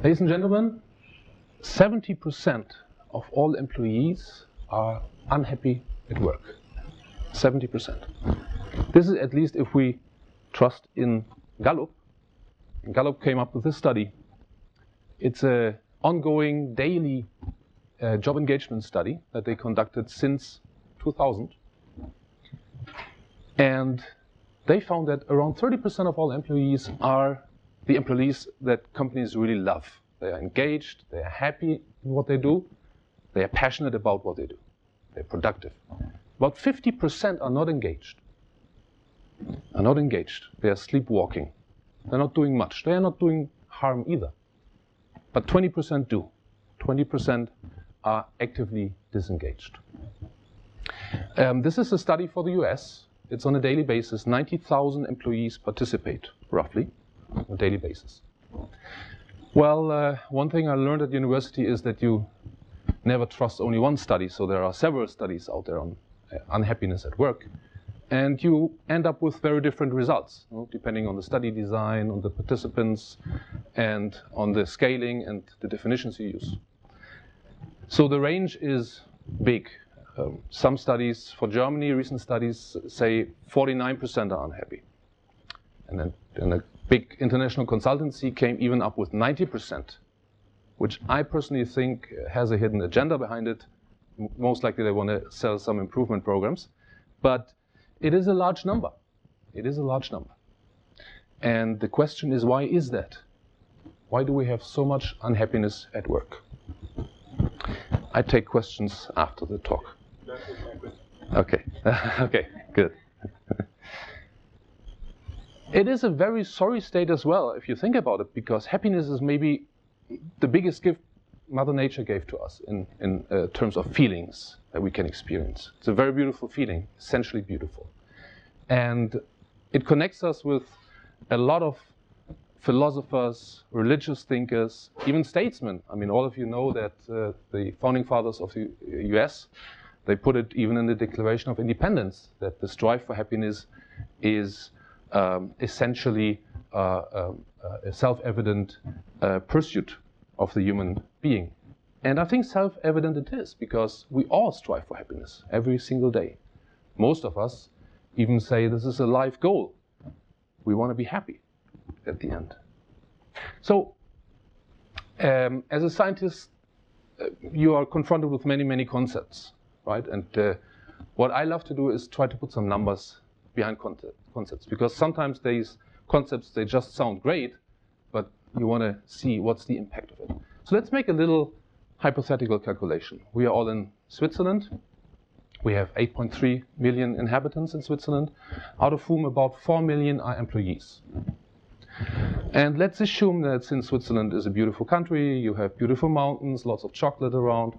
Ladies and gentlemen, 70% of all employees are unhappy at work. 70%. This is at least if we trust in Gallup. Gallup came up with this study. It's an ongoing daily job engagement study that they conducted since 2000. And they found that around 30% of all employees are the employees that companies really love. They are engaged, they are happy in what they do, they are passionate about what they do, they're productive. About 50% are not engaged. They are sleepwalking. They're not doing much. They are not doing harm either. But 20% do. 20% are actively disengaged. This is a study for the US. It's on a daily basis. 90,000 employees participate, roughly, on a daily basis. Well, one thing I learned at university is that you never trust only one study. So there are several studies out there on unhappiness at work. And you end up with very different results, depending on the study design, on the participants, and on the scaling and the definitions you use. So the range is big. Some studies for Germany, recent studies say 49% are unhappy. And then a big international consultancy came even up with 90%, which I personally think has a hidden agenda behind it. Most likely they want to sell some improvement programs. But it is a large number. It is a large number. And the question is, why is that? Why do we have so much unhappiness at work? I take questions after the talk. Okay. Okay, good. It is a very sorry state as well, if you think about it, because happiness is maybe the biggest gift Mother Nature gave to us in terms of feelings that we can experience. It's a very beautiful feeling, essentially beautiful. And it connects us with a lot of philosophers, religious thinkers, even statesmen. I mean, all of you know that the founding fathers of the US, they put it even in the Declaration of Independence, that the strive for happiness is essentially a self-evident pursuit of the human being. And I think self-evident it is, because we all strive for happiness every single day. Most of us even say this is a life goal. We want to be happy at the end. So, as a scientist, you are confronted with many, many concepts, right? And what I love to do is try to put some numbers behind concepts, because sometimes these concepts, they just sound great, but you want to see what's the impact of it. So let's make a little hypothetical calculation. We are all in Switzerland. We have 8.3 million inhabitants in Switzerland, out of whom about 4 million are employees. And let's assume that since Switzerland is a beautiful country, you have beautiful mountains, lots of chocolate around,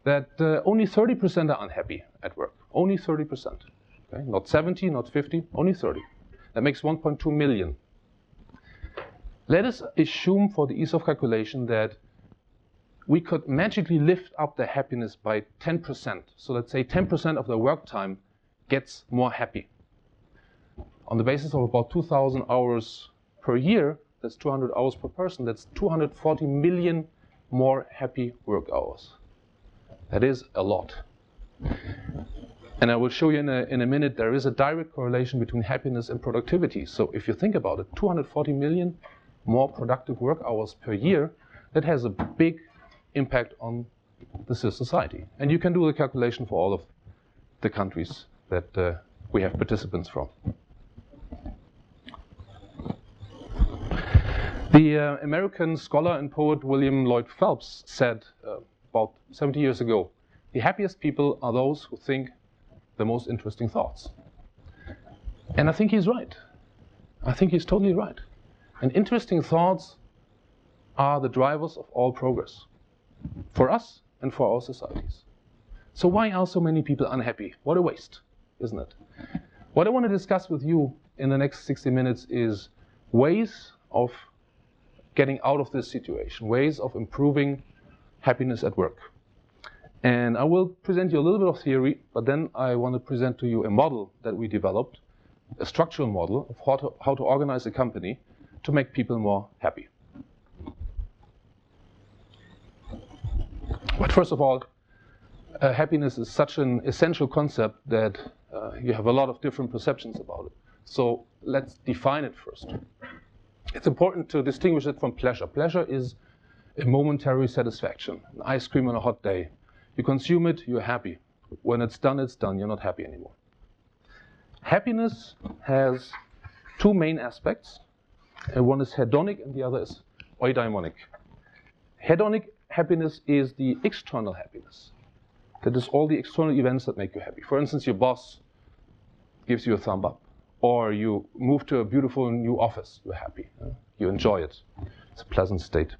that only 30% are unhappy at work. Only 30%. Okay? Not 70, not 50, only 30. That makes 1.2 million. Let us assume for the ease of calculation that we could magically lift up the happiness by 10%. So let's say 10% of the work time gets more happy. On the basis of about 2,000 hours per year, that's 200 hours per person, that's 240 million more happy work hours. That is a lot. And I will show you in a minute, there is a direct correlation between happiness and productivity. So if you think about it, 240 million more productive work hours per year, that has a big impact on the society. And you can do the calculation for all of the countries that we have participants from. The American scholar and poet William Lloyd Phelps said about 70 years ago, the happiest people are those who think the most interesting thoughts. And I think he's right. I think he's totally right. And interesting thoughts are the drivers of all progress, for us and for our societies. So why are so many people unhappy? What a waste, isn't it? What I want to discuss with you in the next 60 minutes is ways of getting out of this situation, ways of improving happiness at work. And I will present you a little bit of theory, but then I want to present to you a model that we developed, a structural model of how to organize a company to make people more happy. But first of all, happiness is such an essential concept that you have a lot of different perceptions about it. So let's define it first. It's important to distinguish it from pleasure. Pleasure is a momentary satisfaction. An ice cream on a hot day. You consume it, you're happy. When it's done, you're not happy anymore. Happiness has two main aspects. One is hedonic and the other is eudaimonic. Hedonic happiness is the external happiness. That is all the external events that make you happy. For instance, your boss gives you a thumb up. Or you move to a beautiful new office, you're happy. You enjoy it. It's a pleasant state.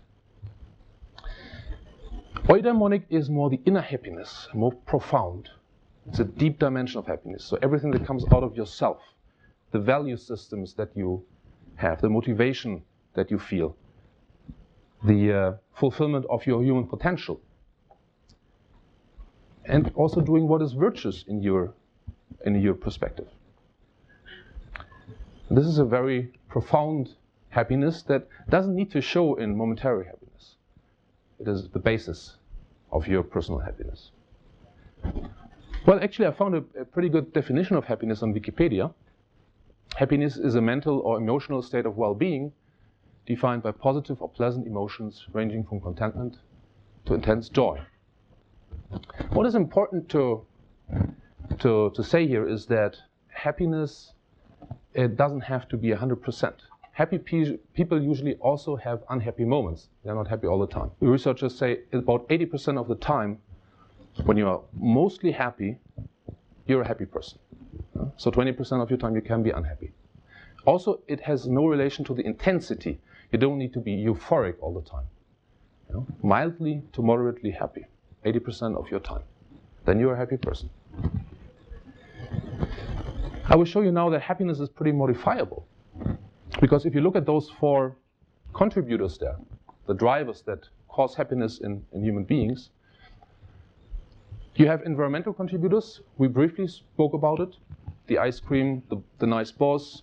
Eudaimonic is more the inner happiness, more profound. It's a deep dimension of happiness. So everything that comes out of yourself, the value systems that you have, the motivation that you feel, the fulfillment of your human potential, and also doing what is virtuous in your perspective. This is a very profound happiness that doesn't need to show in momentary happiness. It is the basis of your personal happiness. Well, actually, I found a pretty good definition of happiness on Wikipedia. Happiness is a mental or emotional state of well-being defined by positive or pleasant emotions ranging from contentment to intense joy. What is important to say here is that happiness, it doesn't have to be 100%. Happy people usually also have unhappy moments. They're not happy all the time. Researchers say about 80% of the time, when you are mostly happy, you're a happy person. So 20% of your time you can be unhappy. Also, it has no relation to the intensity. You don't need to be euphoric all the time. Mildly to moderately happy, 80% of your time. Then you're a happy person. I will show you now that happiness is pretty modifiable. Because if you look at those four contributors there, the drivers that cause happiness in human beings, you have environmental contributors. We briefly spoke about it. The ice cream, the nice boss.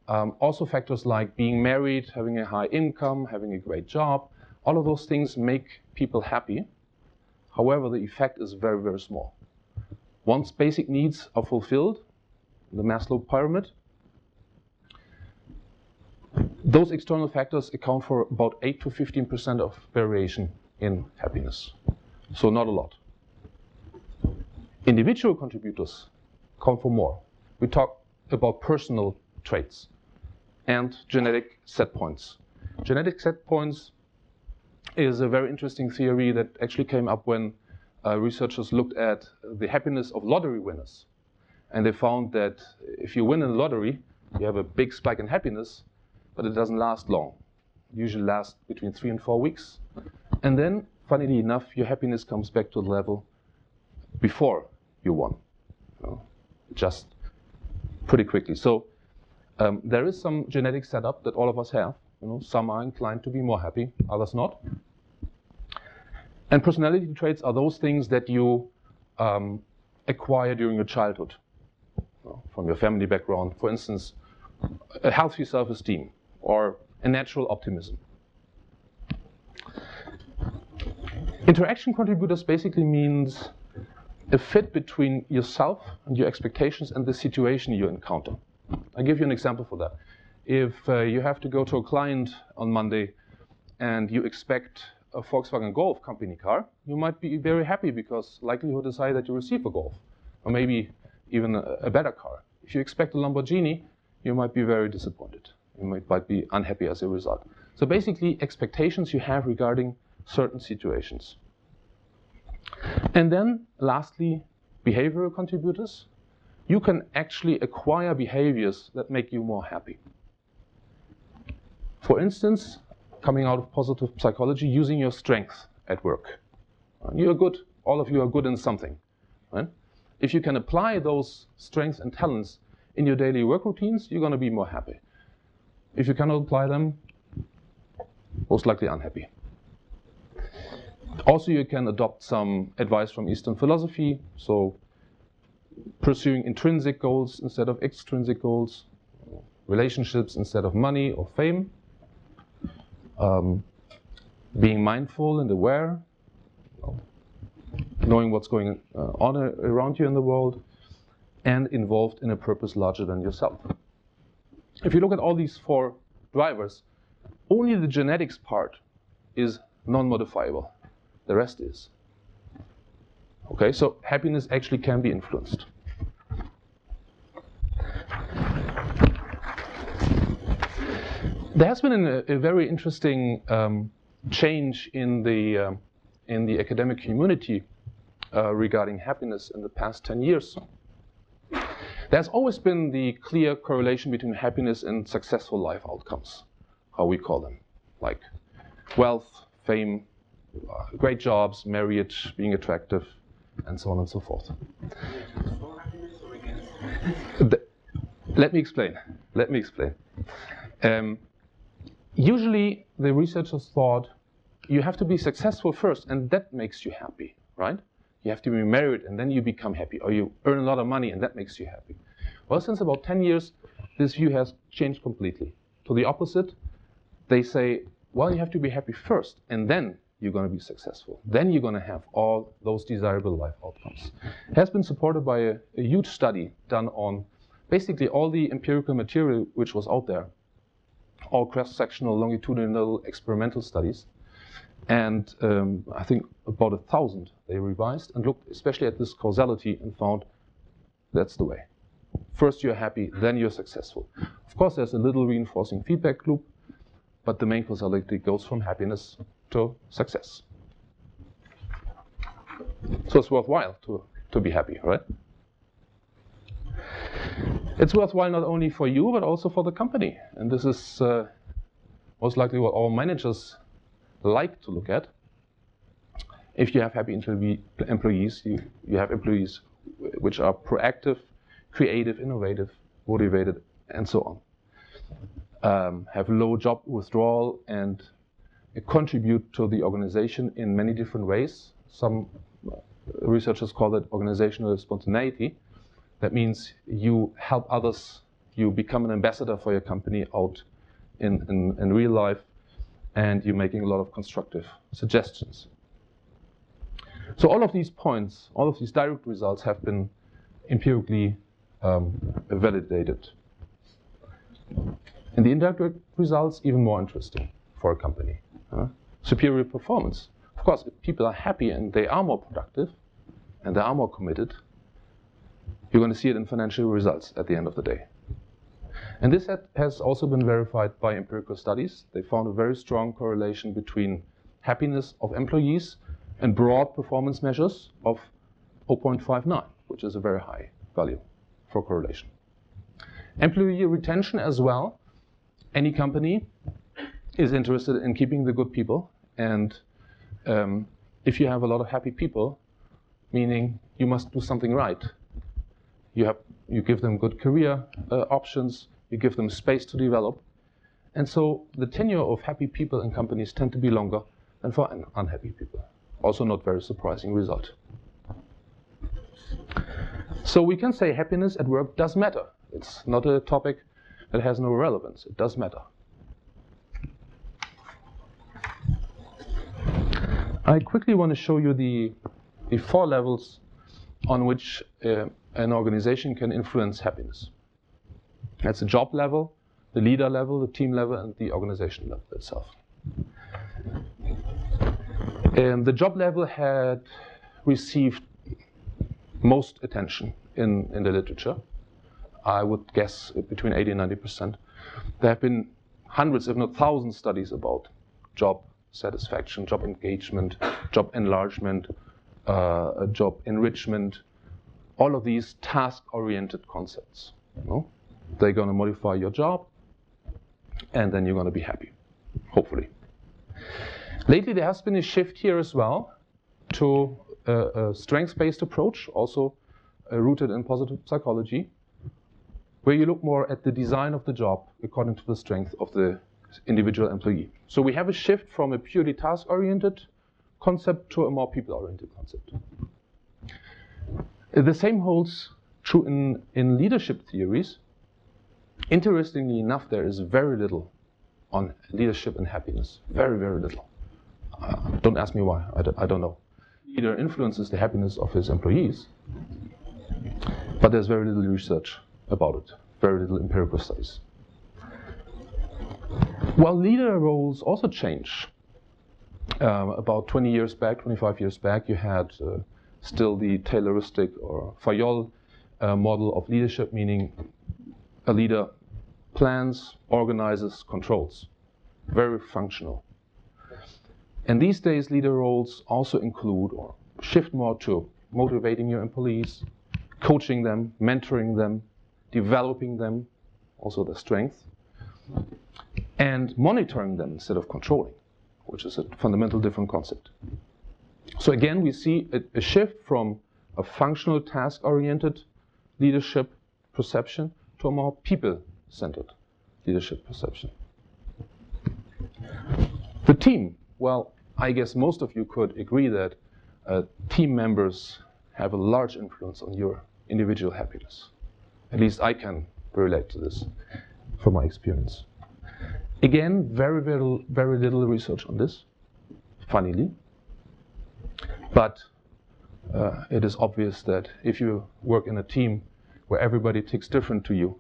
Also factors like being married, having a high income, having a great job. All of those things make people happy. However, the effect is very, very small. Once basic needs are fulfilled, the Maslow pyramid, those external factors account for about 8 to 15% of variation in happiness. So not a lot. Individual contributors count for more. We talk about personal traits and genetic set points. Genetic set points is a very interesting theory that actually came up when researchers looked at the happiness of lottery winners. And they found that if you win in the lottery, you have a big spike in happiness, but it doesn't last long. It usually lasts between 3 and 4 weeks. And then, funnily enough, your happiness comes back to the level before you won. Just pretty quickly. So there is some genetic setup that all of us have. Some are inclined to be more happy, others not. And personality traits are those things that you acquire during your childhood, from your family background. For instance, a healthy self-esteem or a natural optimism. Interaction contributors basically means a fit between yourself and your expectations and the situation you encounter. I'll give you an example for that. If you have to go to a client on Monday and you expect a Volkswagen Golf company car, you might be very happy because likelihood is high that you receive a Golf, or maybe even a better car. If you expect a Lamborghini, you might be very disappointed. You might be unhappy as a result. So basically, expectations you have regarding certain situations. And then, lastly, behavioral contributors. You can actually acquire behaviors that make you more happy. For instance, coming out of positive psychology, using your strength at work. You're good. All of you are good in something. Right? If you can apply those strengths and talents in your daily work routines, you're going to be more happy. If you cannot apply them, most likely unhappy. Also, you can adopt some advice from Eastern philosophy, so pursuing intrinsic goals instead of extrinsic goals, relationships instead of money or fame, being mindful and aware, knowing what's going on around you in the world, and involved in a purpose larger than yourself. If you look at all these 4 drivers, only the genetics part is non-modifiable. The rest is. Okay, so happiness actually can be influenced. There has been a very interesting change in the academic community regarding happiness in the past 10 years. There's always been the clear correlation between happiness and successful life outcomes, how we call them, like wealth, fame, great jobs, marriage, being attractive, and so on and so forth. Let me explain. Usually, the researchers thought you have to be successful first, and that makes you happy, right? You have to be married, and then you become happy, or you earn a lot of money, and that makes you happy. Well, since about 10 years, this view has changed completely. To the opposite, they say, well, you have to be happy first, and then you're going to be successful. Then you're going to have all those desirable life outcomes. It has been supported by a huge study done on basically all the empirical material which was out there, all cross-sectional, longitudinal, experimental studies. And I think about 1,000 they revised and looked especially at this causality and found that's the way. First you're happy, then you're successful. Of course, there's a little reinforcing feedback loop, but the main causality goes from happiness to success. So it's worthwhile to be happy, right? It's worthwhile not only for you, but also for the company. And this is most likely what all managers like to look at. If you have happy employees, you have employees which are proactive, creative, innovative, motivated, and so on. Have low job withdrawal and contribute to the organization in many different ways. Some researchers call it organizational spontaneity. That means you help others, you become an ambassador for your company out in real life, and you're making a lot of constructive suggestions. So all of these points, all of these direct results have been empirically validated. And the indirect results, even more interesting for a company. Superior performance. Of course, if people are happy and they are more productive and they are more committed, you're going to see it in financial results at the end of the day. And this has also been verified by empirical studies. They found a very strong correlation between happiness of employees and broad performance measures of 0.59, which is a very high value for correlation. Employee retention as well. Any company is interested in keeping the good people, and if you have a lot of happy people, meaning you must do something right. You give them good career options, you give them space to develop, and so the tenure of happy people in companies tend to be longer than for unhappy people. Also not very surprising result. So we can say happiness at work does matter. It's not a topic that has no relevance. It does matter. I quickly want to show you the 4 levels on which an organization can influence happiness. That's the job level, the leader level, the team level, and the organization level itself. The job level had received most attention in the literature. I would guess between 80 and 90%. There have been hundreds, if not thousands, studies about job satisfaction, job engagement, job enlargement, job enrichment, all of these task-oriented concepts. They're going to modify your job, and then you're going to be happy, hopefully. Lately, there has been a shift here as well to a strengths-based approach, also rooted in positive psychology, where you look more at the design of the job according to the strength of the individual employee. So we have a shift from a purely task-oriented concept to a more people-oriented concept. The same holds true in leadership theories. Interestingly enough, there is very little on leadership and happiness. Very, very little. Don't ask me why. I don't know. leader influences the happiness of his employees, but there's very little research about it, very little empirical studies. Well, leader roles also change. About 20 years back, 25 years back, you had still the Tayloristic or Fayol model of leadership, meaning a leader plans, organizes, controls. Very functional. And these days, leader roles also include or shift more to motivating your employees, coaching them, mentoring them, developing them, also their strength, and monitoring them instead of controlling, which is a fundamental different concept. So again, we see a shift from a functional task-oriented leadership perception to a more people-centered leadership perception. The team, well, I guess most of you could agree that team members have a large influence on your individual happiness. At least I can relate to this from my experience. Again, very little research on this, funnily. But it is obvious that if you work in a team where everybody ticks different to you,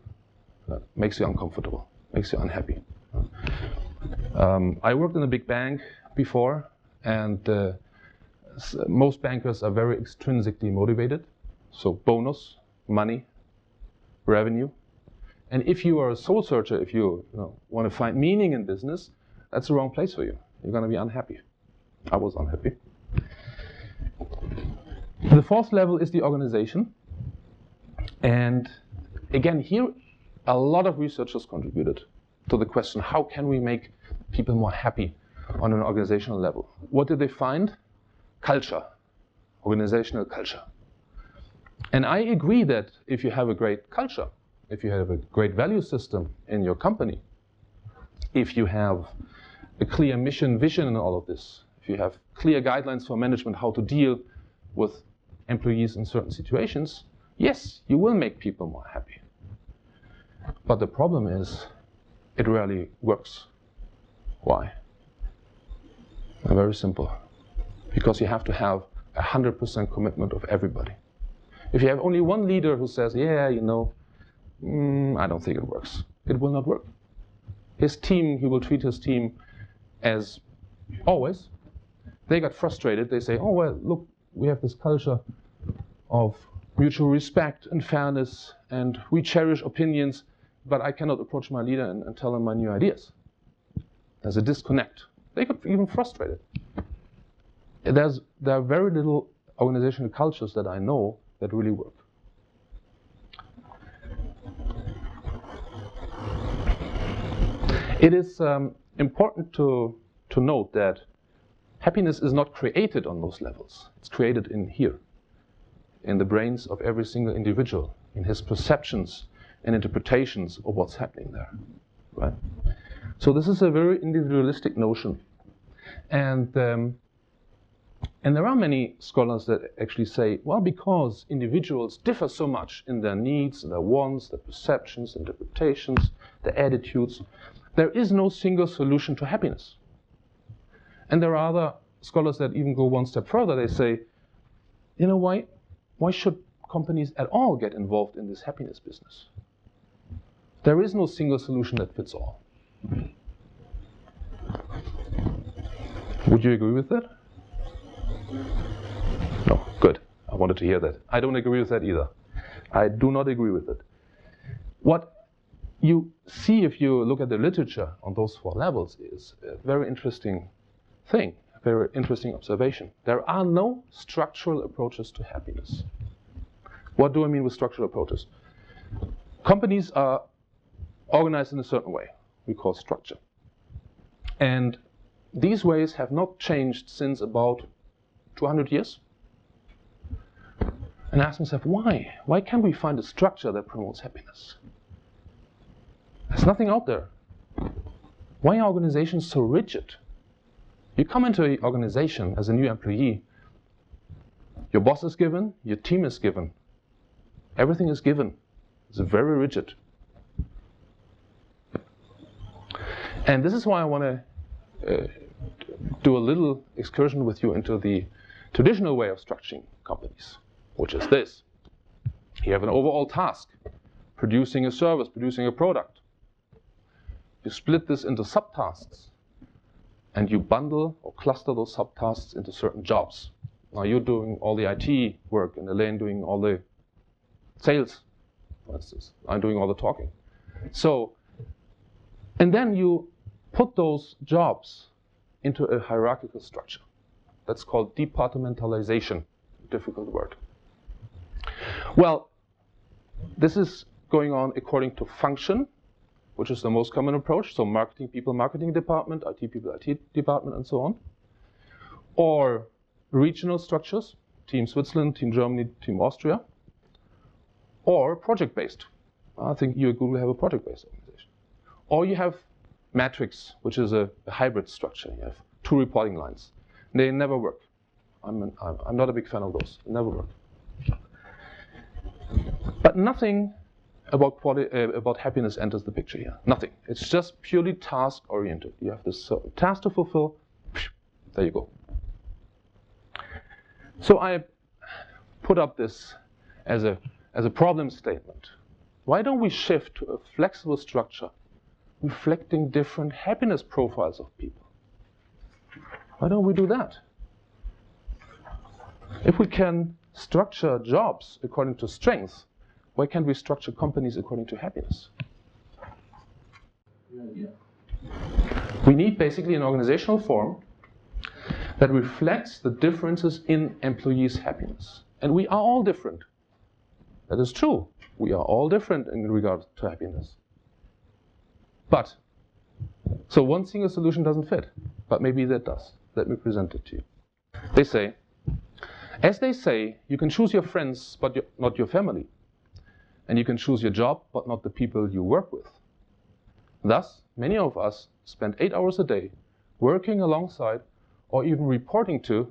that makes you uncomfortable, makes you unhappy. I worked in a big bank before, and most bankers are very extrinsically motivated. So bonus, money, revenue. And if you are a soul searcher, if you want to find meaning in business, that's the wrong place for you. You're going to be unhappy. I was unhappy. The fourth level is the organization. And again, here a lot of researchers contributed to the question, how can we make people more happy on an organizational level? What did they find? Culture, organizational culture. And I agree that if you have a great culture, if you have a great value system in your company, if you have a clear mission, vision in all of this, if you have clear guidelines for management how to deal with employees in certain situations, yes, you will make people more happy. But the problem is, it rarely works. Why? Very simple. Because you have to have 100% commitment of everybody. If you have only one leader who says, yeah, I don't think it works, it will not work. His team, he will treat his team as always. They got frustrated. They say, oh, well, look, we have this culture of mutual respect and fairness, and we cherish opinions, but I cannot approach my leader and tell him my new ideas. There's a disconnect. They got even frustrated. There are very little organizational cultures that I know that really work. It is important to note that happiness is not created on those levels. It's created in here, in the brains of every single individual, in his perceptions and interpretations of what's happening there, right? So this is a very individualistic notion. And there are many scholars that actually say, well, because individuals differ so much in their needs, their wants, their perceptions, interpretations, their attitudes, there is no single solution to happiness. And there are other scholars that even go one step further. They say, why should companies at all get involved in this happiness business? There is no single solution that fits all. Would you agree with that? No, good. I wanted to hear that. I don't agree with that either. I do not agree with it. What you see if you look at the literature on those four levels is a very interesting thing, a very interesting observation. There are no structural approaches to happiness. What do I mean with structural approaches? Companies are organized in a certain way, we call structure. And these ways have not changed since about 200 years. And I ask myself, why? Why can't we find a structure that promotes happiness? There's nothing out there. Why are organizations so rigid? You come into an organization as a new employee, your boss is given, your team is given. Everything is given. It's very rigid. And this is why I want to do a little excursion with you into the traditional way of structuring companies, which is this. You have an overall task, producing a service, producing a product. You split this into subtasks, and you bundle or cluster those subtasks into certain jobs. Now you're doing all the IT work, and Elaine doing all the sales, for instance. I'm doing all the talking. So, and then you put those jobs into a hierarchical structure. That's called departmentalization. Difficult word. Well, this is going on according to function, which is the most common approach. So marketing people, marketing department, IT people, IT department, and so on. Or regional structures, Team Switzerland, Team Germany, Team Austria. Or project-based. I think you at Google have a project-based organization. Or you have matrix, which is a hybrid structure. You have two reporting lines. They never work. I'm not a big fan of those. They never work. But nothing about happiness enters the picture here. Nothing. It's just purely task-oriented. You have this task to fulfill. There you go. So I put up this as a problem statement. Why don't we shift to a flexible structure reflecting different happiness profiles of people? Why don't we do that? If we can structure jobs according to strengths, why can't we structure companies according to happiness? Yeah. We need basically an organizational form that reflects the differences in employees' happiness. And we are all different. That is true. We are all different in regard to happiness. But, so one single solution doesn't fit, but maybe that does. Let me present it to you. They say, you can choose your friends, but not your family. And you can choose your job, but not the people you work with. Thus, many of us spend 8 hours a day working alongside or even reporting to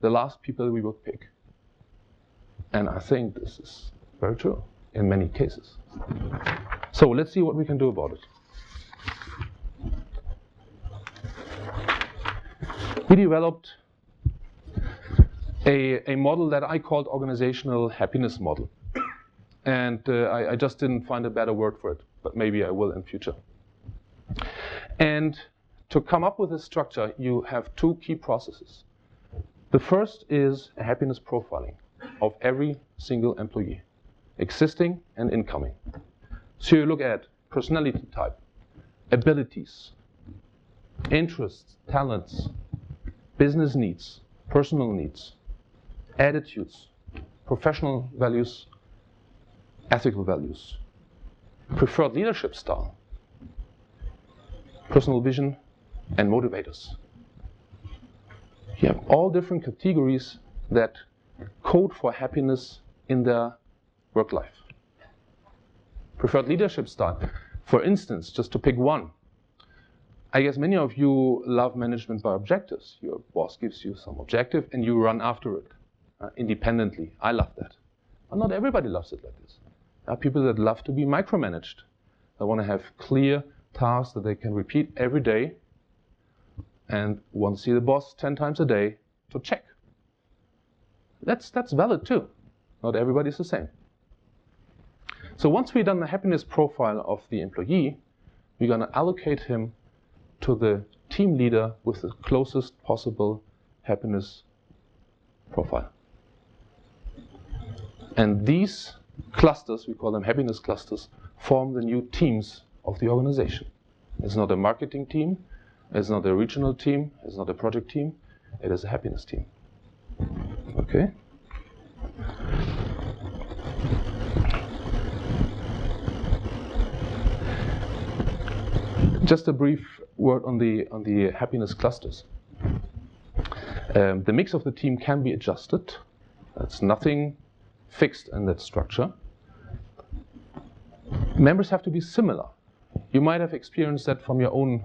the last people we would pick. And I think this is very true in many cases. So let's see what we can do about it. We developed a model that I called organizational happiness model. And I just didn't find a better word for it, but maybe I will in future. And to come up with this structure, you have two key processes. The first is a happiness profiling of every single employee, existing and incoming. So you look at personality type, abilities, interests, talents, business needs, personal needs, attitudes, professional values, ethical values, preferred leadership style, personal vision, and motivators. You have all different categories that code for happiness in their work life. Preferred leadership style. For instance, just to pick one, I guess many of you love management by objectives. Your boss gives you some objective and you run after it independently. I love that. But not everybody loves it like this. There are people that love to be micromanaged. They want to have clear tasks that they can repeat every day and want to see the boss 10 times a day to check. That's valid too. Not everybody's the same. So once we've done the happiness profile of the employee, we're going to allocate him to the team leader with the closest possible happiness profile. And these clusters, we call them happiness clusters, form the new teams of the organization. It's not a marketing team, it's not a regional team, it's not a project team, it is a happiness team. Okay? Just a brief word on the happiness clusters. The mix of the team can be adjusted. That's nothing fixed in that structure. Members have to be similar. You might have experienced that from your own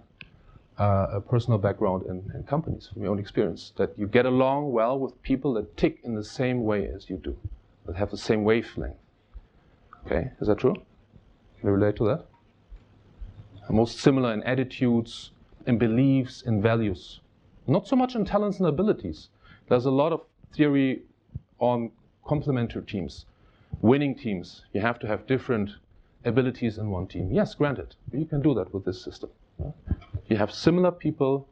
personal background in companies, from your own experience, that you get along well with people that tick in the same way as you do, that have the same wavelength. Okay, is that true? Can you relate to that? Most similar in attitudes, in beliefs, in values. Not so much in talents and abilities. There's a lot of theory on complementary teams, winning teams. You have to have different abilities in one team. Yes, granted, you can do that with this system. You have similar people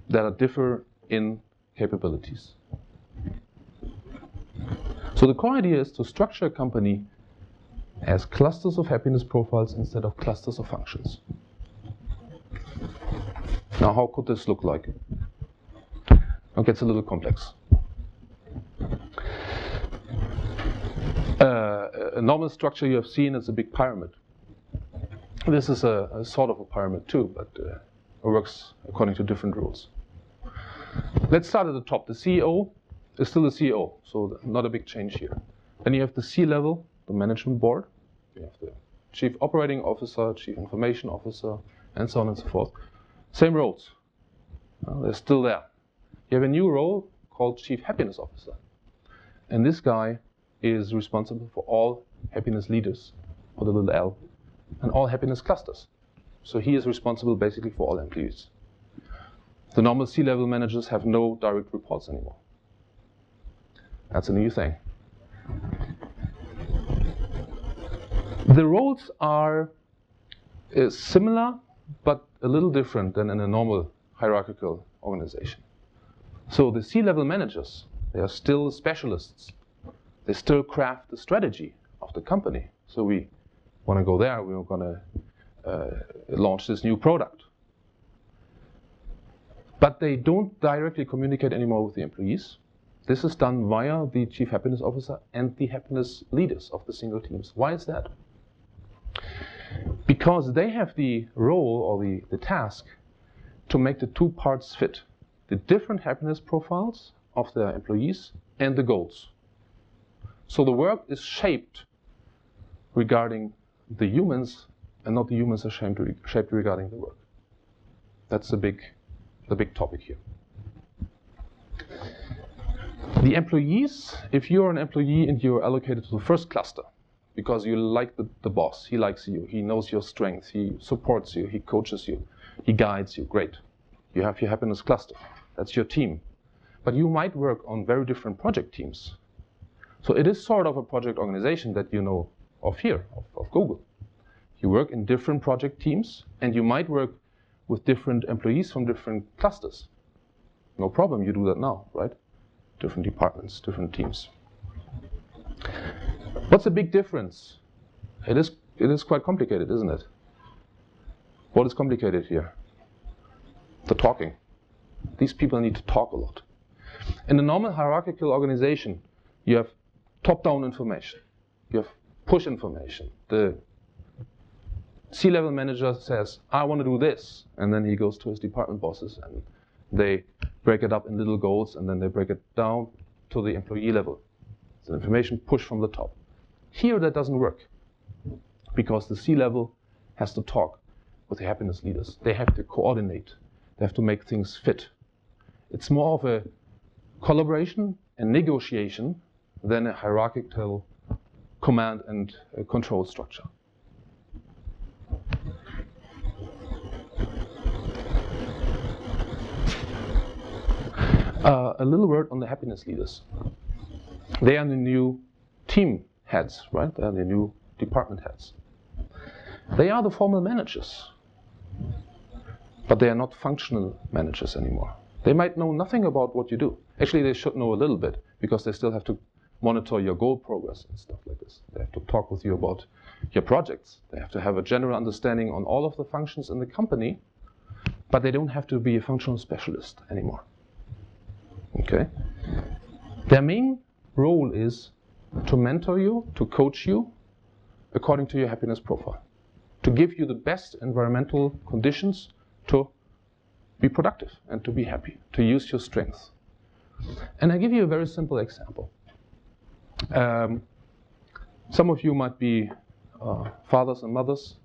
that differ in capabilities. So the core idea is to structure a company as clusters of happiness profiles instead of clusters of functions. Now, how could this look like? It gets a little complex. A normal structure you have seen is a big pyramid. This is a sort of a pyramid too, but it works according to different rules. Let's start at the top. The CEO is still the CEO, so not a big change here. Then you have the C-level, the management board. You have the chief operating officer, chief information officer, and so on and so forth. Same roles. They're still there. You have a new role called chief happiness officer. And this guy is responsible for all happiness leaders, for the little L, and all happiness clusters. So he is responsible basically for all employees. The normal C-level managers have no direct reports anymore. That's a new thing. The roles are similar, but a little different than in a normal hierarchical organization. So the C-level managers, they are still specialists. They still craft the strategy of the company. So we want to go there, we're going to launch this new product. But they don't directly communicate anymore with the employees. This is done via the chief happiness officer and the happiness leaders of the single teams. Why is that? Because they have the role or the task to make the two parts fit. The different happiness profiles of their employees and the goals. So the work is shaped regarding the humans and not the humans are shaped regarding the work. That's the big topic here. The employees, if you're an employee and you're allocated to the first cluster, because you like the boss, he likes you, he knows your strengths, he supports you, he coaches you, he guides you, great. You have your happiness cluster, that's your team. But you might work on very different project teams. So it is sort of a project organization that you know of here, of Google. You work in different project teams and you might work with different employees from different clusters. No problem, you do that now, right? Different departments, different teams. What's the big difference? It is quite complicated, isn't it? What is complicated here? The talking. These people need to talk a lot. In a normal hierarchical organization, you have top-down information. You have push information. The C-level manager says, I want to do this. And then he goes to his department bosses and they break it up in little goals and then they break it down to the employee level. It's an information push from the top. Here that doesn't work because the C-level has to talk with the happiness leaders. They have to coordinate. They have to make things fit. It's more of a collaboration and negotiation than a hierarchical command and control structure. A little word on the happiness leaders. They are the new team heads, right? They are the new department heads. They are the formal managers, but they are not functional managers anymore. They might know nothing about what you do. Actually, they should know a little bit because they still have to monitor your goal progress and stuff like this. They have to talk with you about your projects. They have to have a general understanding on all of the functions in the company, but they don't have to be a functional specialist anymore. Okay? Their main role is to mentor you, to coach you according to your happiness profile, to give you the best environmental conditions to be productive and to be happy, to use your strengths. And I give you a very simple example. Some of you might be fathers and mothers,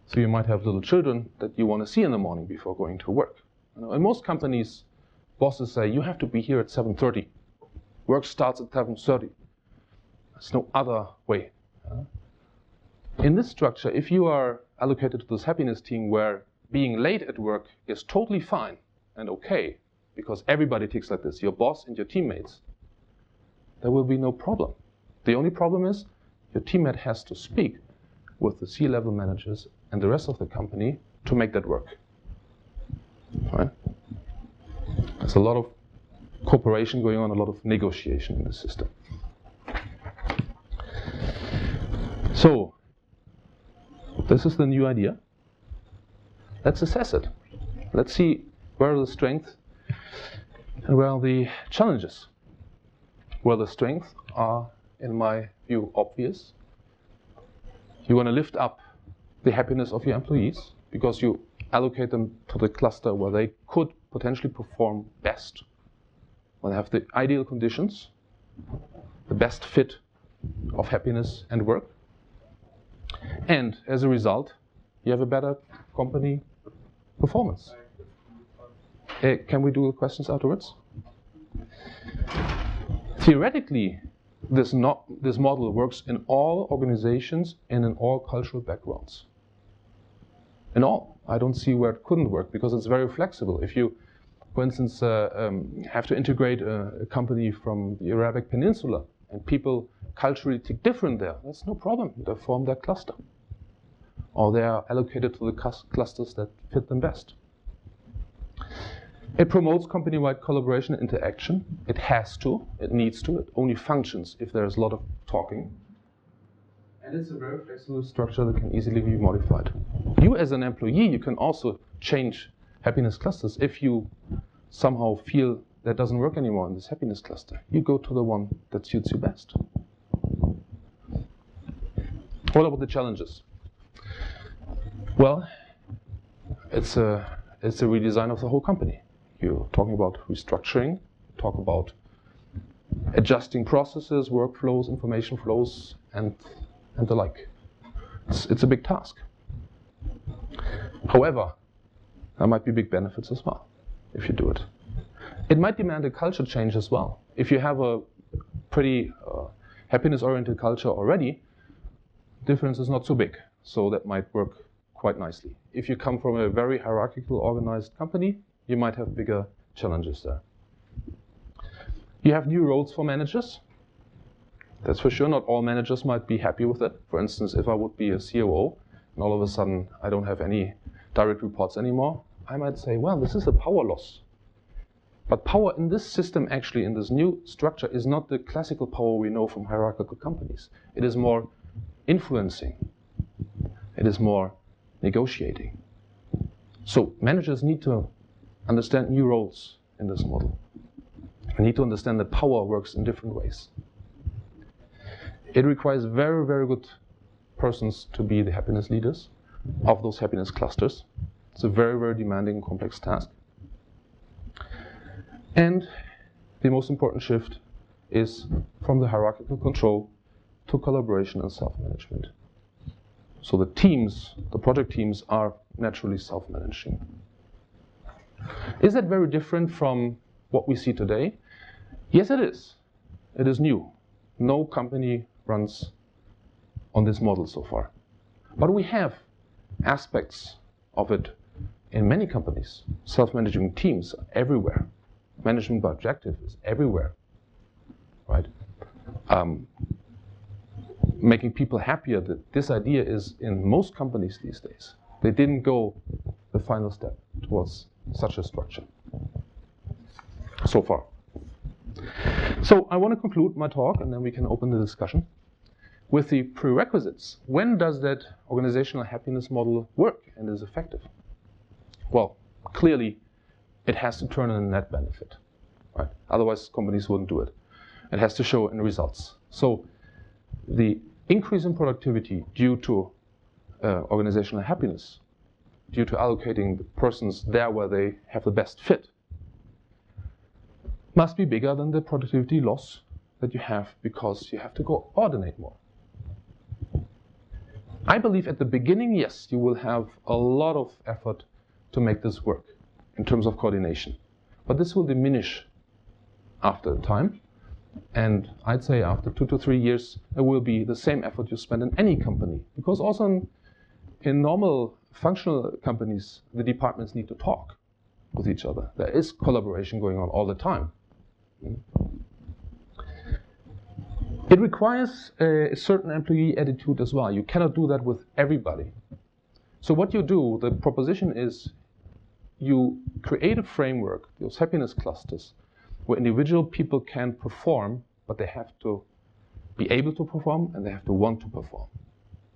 so you might have little children that you want to see in the morning before going to work. In most companies, bosses say, you have to be here at 7:30. Work starts at 7:30. There's no other way. In this structure, if you are allocated to this happiness team where being late at work is totally fine and okay, because everybody ticks like this, your boss and your teammates, there will be no problem. The only problem is your teammate has to speak with the C-level managers and the rest of the company to make that work. Right? There's a lot of cooperation going on, a lot of negotiation in the system. So, this is the new idea. Let's assess it. Let's see where are the strengths and where are the challenges. Well, the strengths are, in my view, obvious. You want to lift up the happiness of your employees because you allocate them to the cluster where they could potentially perform best, when they have the ideal conditions, the best fit of happiness and work. And as a result, you have a better company performance. Can we do the questions afterwards? Theoretically, this model works in all organizations and in all cultural backgrounds. In all. I don't see where it couldn't work because it's very flexible. If you, for instance, have to integrate a company from the Arabic Peninsula and people culturally tick different there, that's no problem. They form that cluster. Or they are allocated to the clusters that fit them best. It promotes company-wide collaboration and interaction. It has to, it needs to, it only functions if there's a lot of talking. And it's a very flexible structure that can easily be modified. You as an employee, you can also change happiness clusters. If you somehow feel that doesn't work anymore in this happiness cluster, you go to the one that suits you best. What about the challenges? Well, it's a redesign of the whole company. You're talking about restructuring, talk about adjusting processes, workflows, information flows, and the like. It's a big task. However, there might be big benefits as well if you do it. It might demand a culture change as well. If you have a pretty happiness-oriented culture already, difference is not so big, so that might work quite nicely. If you come from a very hierarchical, organized company, you might have bigger challenges there. You have new roles for managers. That's for sure. Not all managers might be happy with it. For instance, if I would be a COO and all of a sudden I don't have any direct reports anymore, I might say, well, this is a power loss. But power in this system, actually, in this new structure, is not the classical power we know from hierarchical companies. It is more influencing. It is more negotiating. So managers need to understand new roles in this model. They need to understand that power works in different ways. It requires very, very good persons to be the happiness leaders of those happiness clusters. It's a very, very demanding and complex task. And the most important shift is from the hierarchical control to collaboration and self-management. So the teams, the project teams, are naturally self-managing. Is that very different from what we see today? Yes, it is. It is new. No company runs on this model so far. But we have aspects of it in many companies. Self-managing teams are everywhere. Management by objective is everywhere, right? Making people happier, that this idea is in most companies these days. They didn't go the final step towards such a structure so far. So I want to conclude my talk, and then we can open the discussion with the prerequisites. When does that organizational happiness model work and is effective? Well, clearly it has to turn in a net benefit, right? Otherwise companies wouldn't do it. It has to show in results. So the increase in productivity due to organizational happiness, due to allocating the persons there where they have the best fit, must be bigger than the productivity loss that you have because you have to coordinate more. I believe at the beginning, yes, you will have a lot of effort to make this work in terms of coordination. But this will diminish after time. And I'd say after 2 to 3 years, it will be the same effort you spend in any company. Because also in normal functional companies, the departments need to talk. with each other. There is collaboration going on all the time. It requires a certain employee attitude as well. You cannot do that with everybody. So what you do, the proposition is, you create a framework, those happiness clusters, where individual people can perform, but they have to be able to perform and they have to want to perform.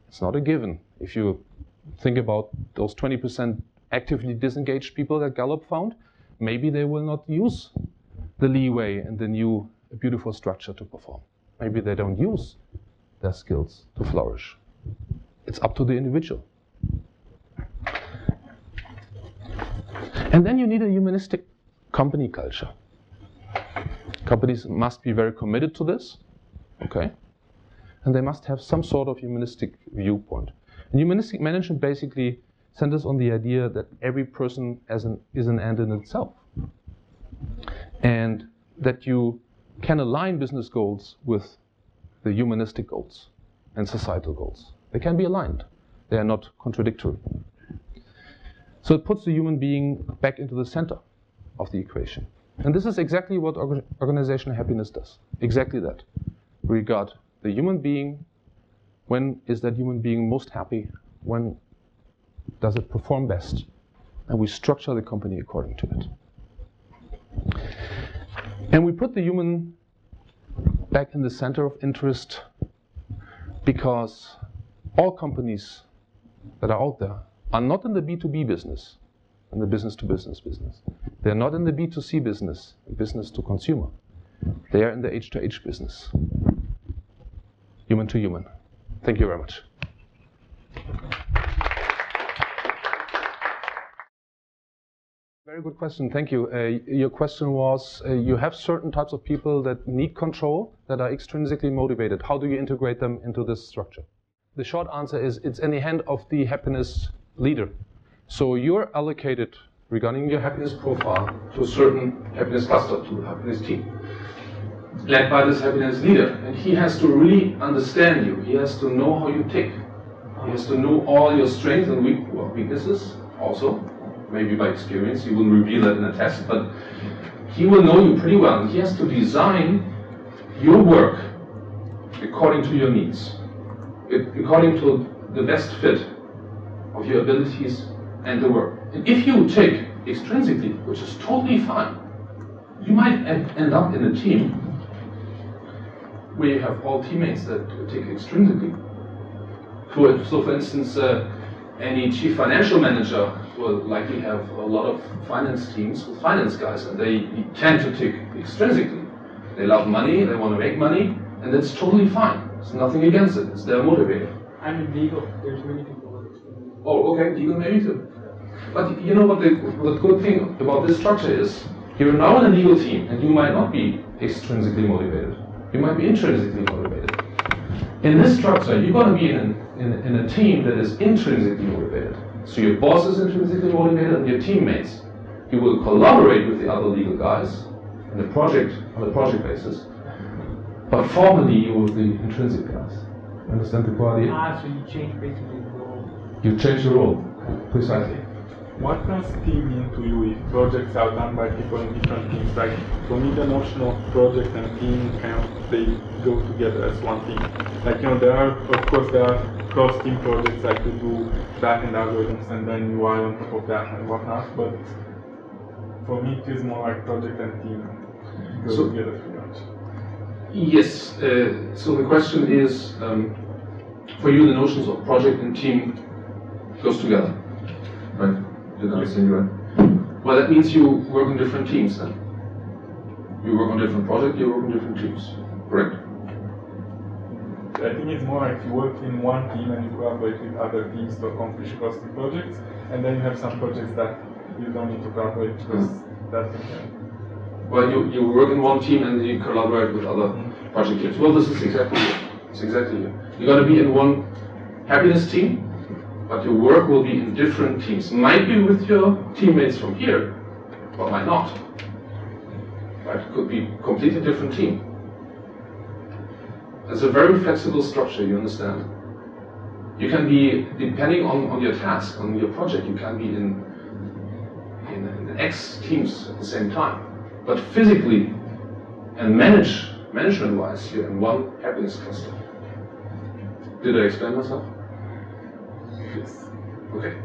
It's not a given. If you think about those 20% actively disengaged people that Gallup found, maybe they will not use the leeway and the new beautiful structure to perform. Maybe they don't use their skills to flourish. It's up to the individual. And then you need a humanistic company culture. Companies must be very committed to this, okay? And they must have some sort of humanistic viewpoint. And humanistic management basically centers on the idea that every person is an end in itself. And that you can align business goals with the humanistic goals and societal goals. They can be aligned. They are not contradictory. So it puts the human being back into the center of the equation. And this is exactly what organizational happiness does. Exactly that. We regard the human being. When is that human being most happy? When does it perform best? And we structure the company according to it. And we put the human back in the center of interest because all companies that are out there are not in the B2B business, in the business-to-business business. They're not in the B2C business, business to consumer. They are in the H2H business, human to human. Thank you very much. Very good question, thank you. Your question was, you have certain types of people that need control, that are extrinsically motivated. How do you integrate them into this structure? The short answer is, it's in the hand of the happiness leader. So you're allocated, regarding your happiness profile, to a certain happiness cluster, to a happiness team, led by this happiness leader. And he has to really understand you. He has to know how you tick. He has to know all your strengths and weaknesses also. Maybe by experience, he wouldn't reveal that in a test, but he will know you pretty well. And he has to design your work according to your needs, according to the best fit of your abilities and the work. And if you tick extrinsically, which is totally fine, you might end up in a team where you have all teammates that tick extrinsically. So for instance, any chief financial manager will likely have a lot of finance teams with finance guys, and they tend to tick extrinsically. They love money, they want to make money, and that's totally fine. There's nothing against it. It's their motivator. I'm in legal. There's many people with extrinsically. Oh, okay, legal maybe too. But you know what the good thing about this structure is? You're now in a legal team, and you might not be extrinsically motivated. You might be intrinsically motivated. In this structure, you're going to be in a team that is intrinsically motivated. So your boss is intrinsically motivated, and your teammates. You will collaborate with the other legal guys on a project basis, but formally you will be intrinsic guys. Understand the quality? So you change basically the role. You change the role, precisely. What does team mean to you if projects are done by people in different teams? Like, for me, the notion of project and team, they go together as one team. Like, there are cross-team projects, like you do back-end algorithms and then UI on top of that and whatnot, but for me, it is more like project and team go together pretty much. Yes, so the question is, for you, the notions of project and team goes together, right? Did I understand you right? Well, that means you work on different teams then. You work on different projects, you work on different teams, correct? I think it's more like you work in one team and you collaborate with other teams to accomplish cross-team projects, and then you have some projects that you don't need to collaborate because that's okay. Well, you work in one team and you collaborate with other project teams. Well, this is exactly it. It's exactly it. You're going to be in one happiness team, but your work will be in different teams. Might be with your teammates from here, but might not. Right? It could be a completely different team. It's a very flexible structure, you understand? You can be, depending on your task, on your project, you can be in X teams at the same time. But physically and management-wise, you're in one happiness cluster. Did I explain myself? Yes. Okay.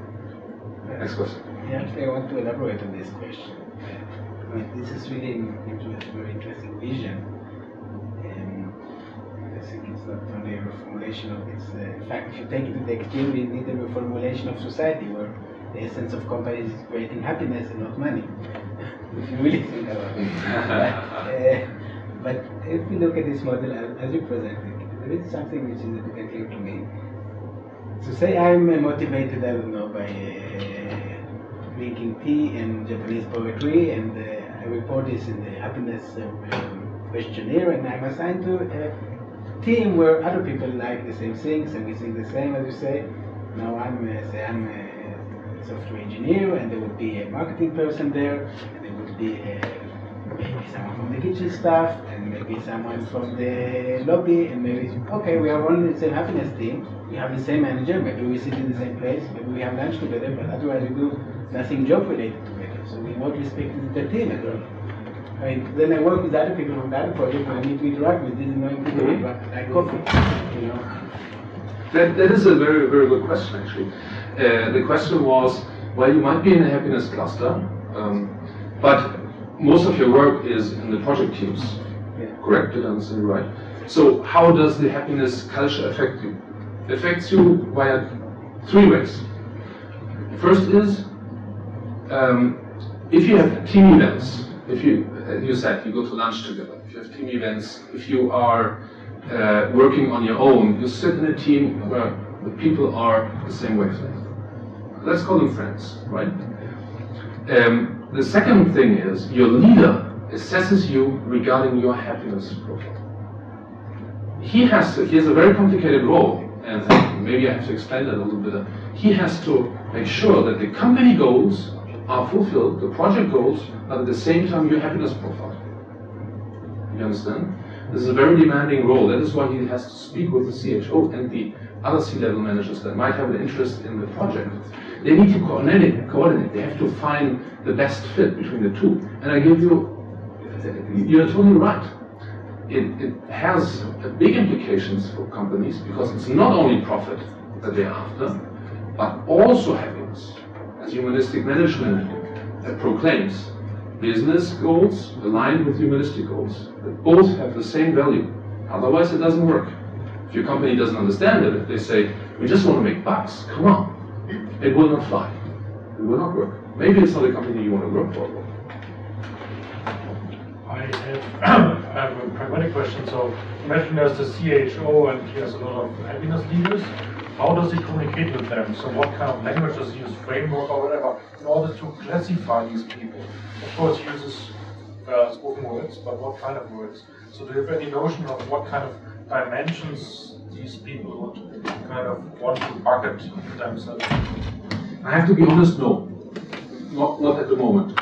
Next question. Yeah, actually, I want to elaborate on this question. This is really a very interesting vision. I think it's not only a reformulation of its. In fact, if you take it to the extreme, we need a reformulation of society where the essence of companies is creating happiness and not money. If you really think about it. But if we look at this model as you presented, there is something which is a bit unclear to me. So say I'm motivated, I don't know, by drinking tea and Japanese poetry, and I report this in the happiness questionnaire, and I'm assigned to a team where other people like the same things, and we think the same, as you say. Now I'm a software engineer, and there would be a marketing person there, and there would be maybe someone from the kitchen staff, and maybe someone from the lobby, and maybe, okay, we are all in the same happiness team, we have the same manager, maybe we sit in the same place, maybe we have lunch together, but otherwise we do nothing job related together, so we won't respect the team at all. I mean, then I work with other people from the other project, and I need to interact with these annoying people like coffee, you know. That is a very, very good question, actually. The question was, well, you might be in a happiness cluster, but most of your work is in the project teams. Yeah. Correct? Did I understand right? So how does the happiness culture affect you? It affects you via three ways. First is, if you have team events, if you said you go to lunch together, if you have team events, if you are working on your own, you sit in a team where the people are the same wavelength. Let's call them friends, right? The second thing is your leader assesses you regarding your happiness profile. He has a very complicated role, and maybe I have to explain that a little bit. He has to make sure that the company goals are fulfilled, the project goals, but at the same time your happiness profile. You understand? This is a very demanding role. That is why he has to speak with the CHO and the other C-level managers that might have an interest in the project. They need to coordinate. They have to find the best fit between the two. And I give you, you're totally right. It has big implications for companies because it's not only profit that they're after, but also happiness. As humanistic management proclaims, business goals aligned with humanistic goals, that both have the same value. Otherwise it doesn't work. If your company doesn't understand it, if they say, we just want to make bucks, come on, it will not fly. It will not work. Maybe it's not a company you want to work for. I have a pragmatic question. So imagine there's the CHO and he has a lot of happiness leaders. How does he communicate with them? So what kind of language does he use, framework or whatever, in order to classify these people? Of course he uses spoken words, but what kind of words? So do you have any notion of what kind of dimensions these people would kind of want to bucket themselves? I have to be honest, no. Not at the moment.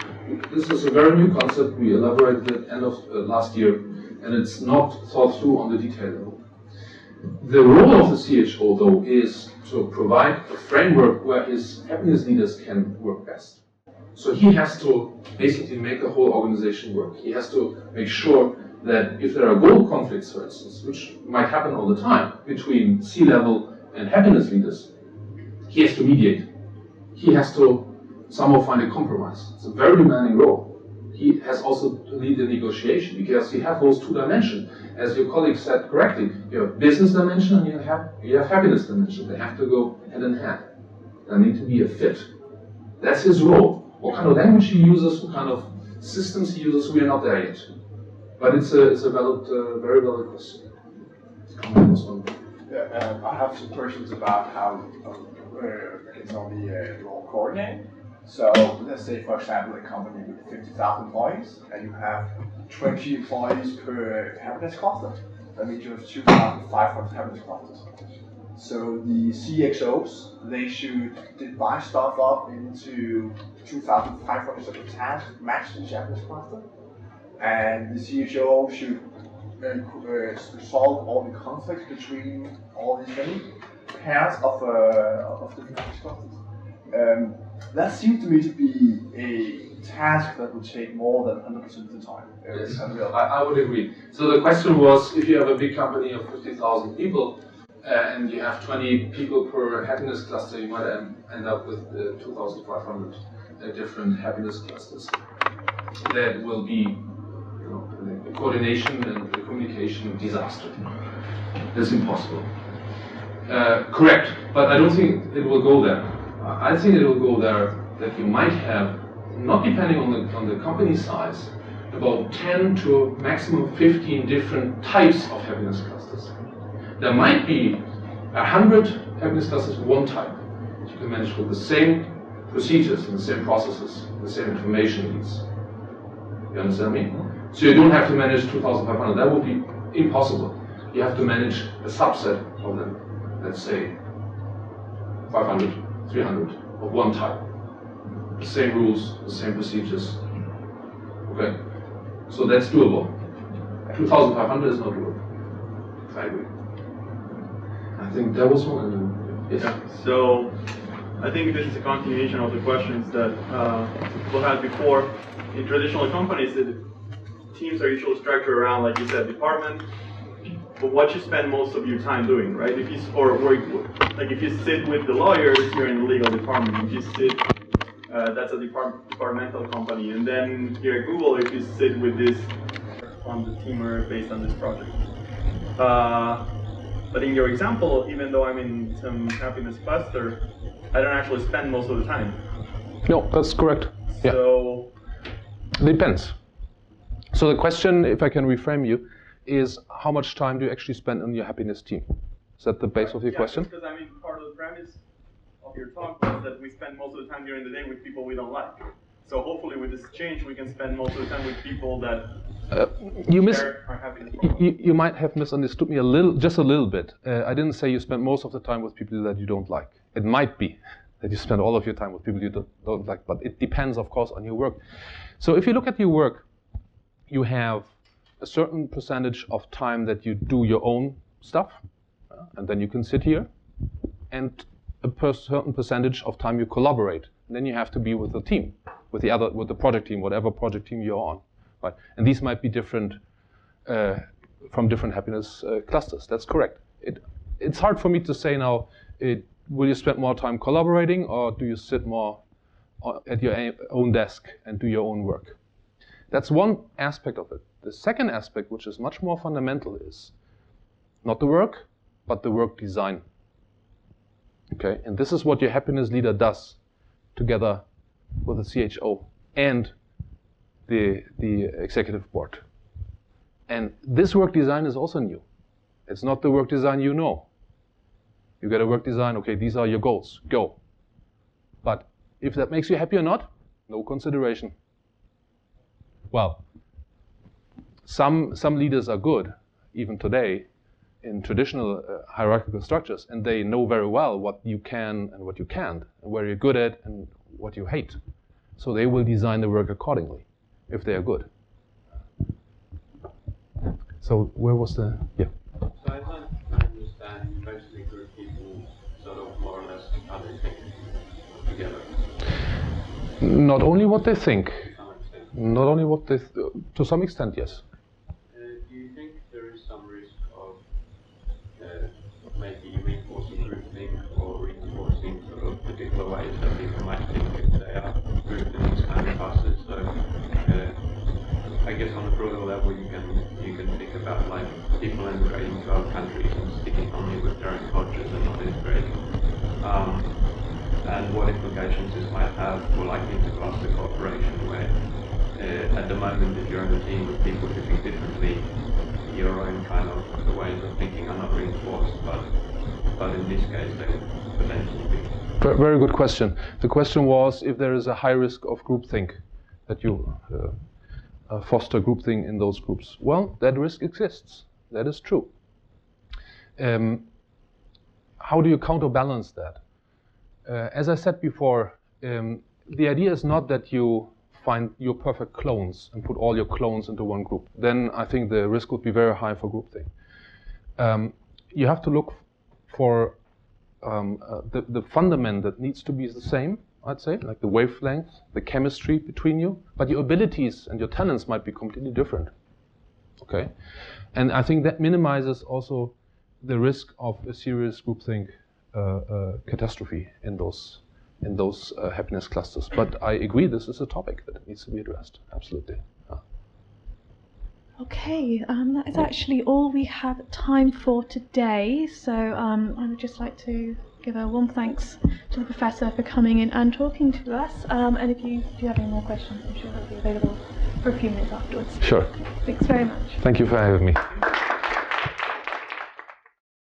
This is a very new concept. We elaborated at the end of last year, and it's not thought through on the detail level. The role of the CHO, though, is to provide a framework where his happiness leaders can work best. So he has to basically make the whole organization work. He has to make sure that if there are goal conflicts, for instance, which might happen all the time between C-level and happiness leaders, he has to mediate. He has to somehow find a compromise. It's a very demanding role. He has also to lead the negotiation because you have those two dimensions. As your colleague said correctly, you have business dimension and you have happiness dimension. They have to go hand in hand. There need to be a fit. That's his role. What kind of language he uses, what kind of systems he uses, we are not there yet. But it's a valid, very valid question. Yeah, I have some questions about how it's on the role coordinating. So let's say, for example, a company with 50,000 employees, and you have 20 employees per happiness cluster. That means you have 2,500 happiness clusters. So the CXOs, they should divide stuff up into 2,500 separate tasks matched each happiness cluster. And the CHO should solve all the conflicts between all these many pairs of different happiness clusters. That seems to me to be a task that would take more than 100% of the time. Yes, I would agree. So the question was, if you have a big company of 50,000 people and you have 20 people per happiness cluster, you might end up with 2,500 different happiness clusters. That will be, the coordination and the communication disaster. It's impossible. Correct, but I don't think it will go there. I think it will go there that you might have, not depending on the company size, about 10 to maximum 15 different types of happiness clusters. There might be 100 happiness clusters of one type. You can manage with the same procedures and the same processes, the same information needs. You understand me? So you don't have to manage 2,500. That would be impossible. You have to manage a subset of them. Let's say 500, 300 of one type. The same rules, the same procedures. Okay? So that's doable. 2,500 is not doable. I agree. I think that was one. Yes. Yeah. So I think this is a continuation of the questions that people had before. In traditional companies, the teams are usually structured around, like you said, department, but what you spend most of your time doing, right? If you if you sit with the lawyers, you're in the legal department. If you sit, that's a departmental company. And then here at Google, if you sit with this on the teamer based on this project. But in your example, even though I'm in some happiness cluster, I don't actually spend most of the time. No, that's correct. Yeah. So depends. So the question, if I can reframe you, is how much time do you actually spend on your happiness team? Is that the base of your question? Because I mean, part of the premise of your talk was that we spend most of the time during the day with people we don't like. So hopefully with this change, we can spend most of the time with people that share our happiness. You might have misunderstood me just a little bit. I didn't say you spend most of the time with people that you don't like. It might be that you spend all of your time with people you don't like, but it depends, of course, on your work. So if you look at your work, you have a certain percentage of time that you do your own stuff, and then you can sit here, and a certain percentage of time you collaborate. And then you have to be with the team, with the project team, whatever project team you're on, right? And these might be different from different happiness clusters. That's correct. It's hard for me to say now. Will you spend more time collaborating, or do you sit more at your own desk and do your own work? That's one aspect of it. The second aspect, which is much more fundamental, is not the work, but the work design. Okay, and this is what your happiness leader does together with the CHO and the executive board. And this work design is also new. It's not the work design you know. You get a work design, okay, these are your goals, go. But if that makes you happy or not, no consideration. Well, some leaders are good, even today, in traditional hierarchical structures, and they know very well what you can and what you can't, and where you're good at and what you hate. So they will design the work accordingly, if they are good. So where was the, yeah. So I don't understand, mostly group people sort of more or less how they think together. Not only what they think, not only what they, to some extent, yes. Do you think there is some risk of maybe reinforcing groupthink or reinforcing sort of particular ways that people might think if they are grouped in these kind of classes? So I guess on a broader level, you can think about like people immigrating to other countries and sticking only with their own cultures and not integrating. And what implications this might have for like intercluster cooperation, where at the moment, if you're in a team with people who think differently, your own kind of ways of thinking are not reinforced, but in this case, they would potentially be. Very good question. The question was if there is a high risk of groupthink, that you foster groupthink in those groups. Well, that risk exists. That is true. How do you counterbalance that? As I said before, the idea is not that you find your perfect clones and put all your clones into one group. Then I think the risk would be very high for groupthink. You have to look for the fundament that needs to be the same, I'd say, like the wavelength, the chemistry between you, but your abilities and your talents might be completely different. Okay, and I think that minimizes also the risk of a serious groupthink catastrophe in those happiness clusters. But I agree, this is a topic that needs to be addressed. Absolutely. Okay, that is actually all we have time for today. So I would just like to give a warm thanks to the professor for coming in and talking to us. And if you do have any more questions, I'm sure they'll be available for a few minutes afterwards. Sure. Thanks very much. Thank you for having me.